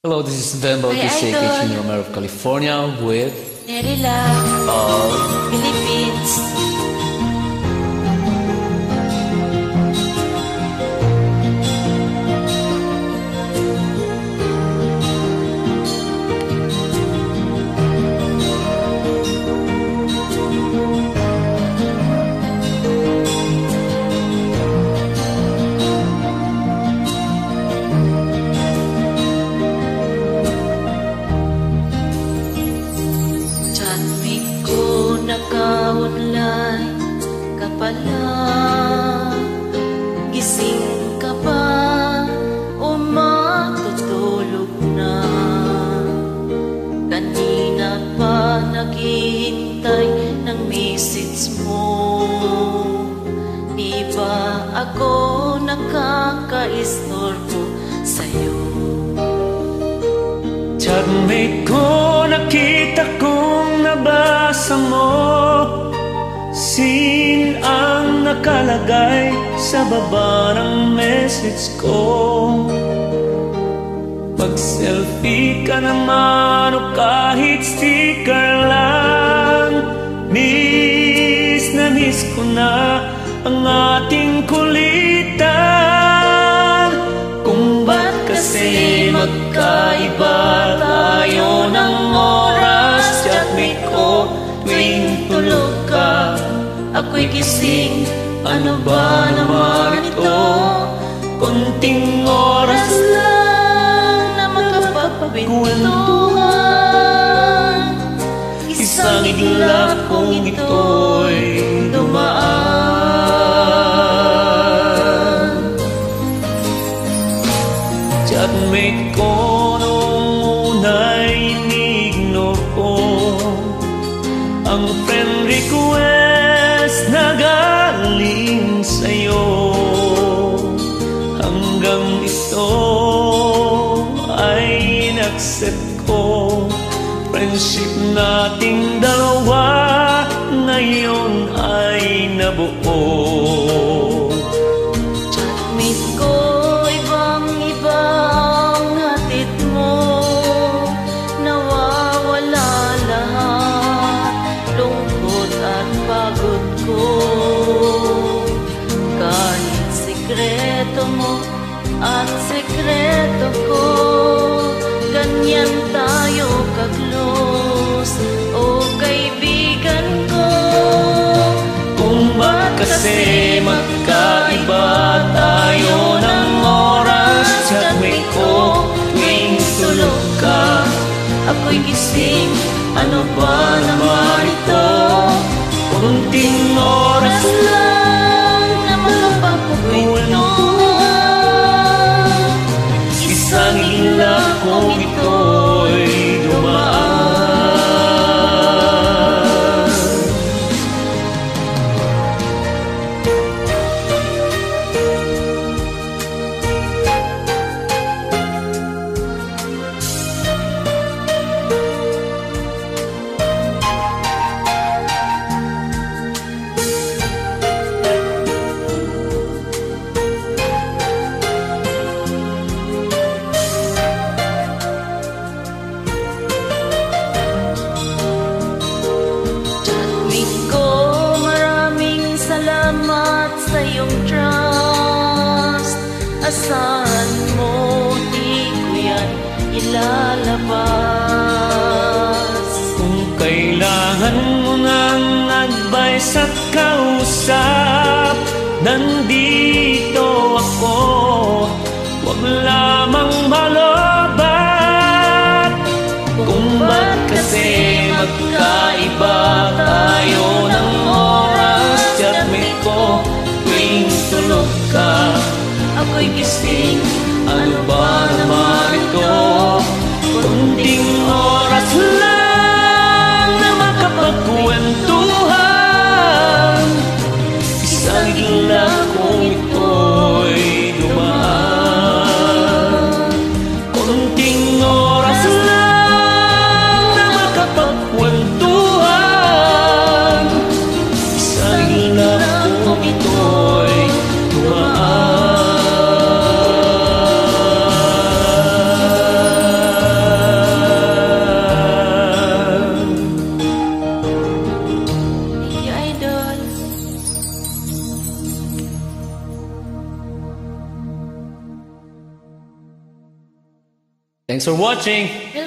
Hello, this is Ben Bautista, Kitchen Romero of California with Nerila of Philippines. Nakaunlay ka pala, gising ka ba o matutulog na? Kanina pa naghihintay ng message mo. Di ba ako nakaka-istorbo sa'yo? Chatmate ko, nakita kong nabasa mo. Sin ang nakalagay sa baba ng message ko. Mag-selfie ka naman o kahit sticker lang. Miss na miss ko na ang ating kulitan. Kung ba't kasi magkaiba tayo ng oras? Chatmate ko, tuwing tulog ka, ako'y gising. Ano ba naman ito? Konting oras lang na makapagkwentuhan. Isang iglap kung ito'y dumaan. Chatmate ko, nung una'y inignore ko ang friend request na galing sa'yo. Hanggang ito ay in-accept ko. Friendship nating dalawa ngayon ay nabuo. Chatmate ko, ibang-iba ang hatid mo. Nawawala lahat, lungkot at pagod ko. Kahit sikreto mo at sikreto ko, ganyan tayo ka-close, o kaibigan ko. Kung ba't kasi magkaiba tayo ng oras? Chatmate ko, tuwing tulog ka, Ako'y gising. ano ba naman ito? Kunting oras lang na makapagkwentuhan. isang iglap kung ito'y dumaan. Chatmate ko, maraming salamat sa iyong trust. Asahan mo, di ko yan ilalabas. Kung kailangan mo ng advice at kausap, nandito ako. Huwag lamang malobat. Kung ba't kasi magkaiba tayo ng oras? Chatmate ko, tuwing tulog ka, Ako'y gising. ano ba naman ito? Kunting oras lang na makapagkwentuhan. Isang iglap kung ito'y Thanks for watching! Welcome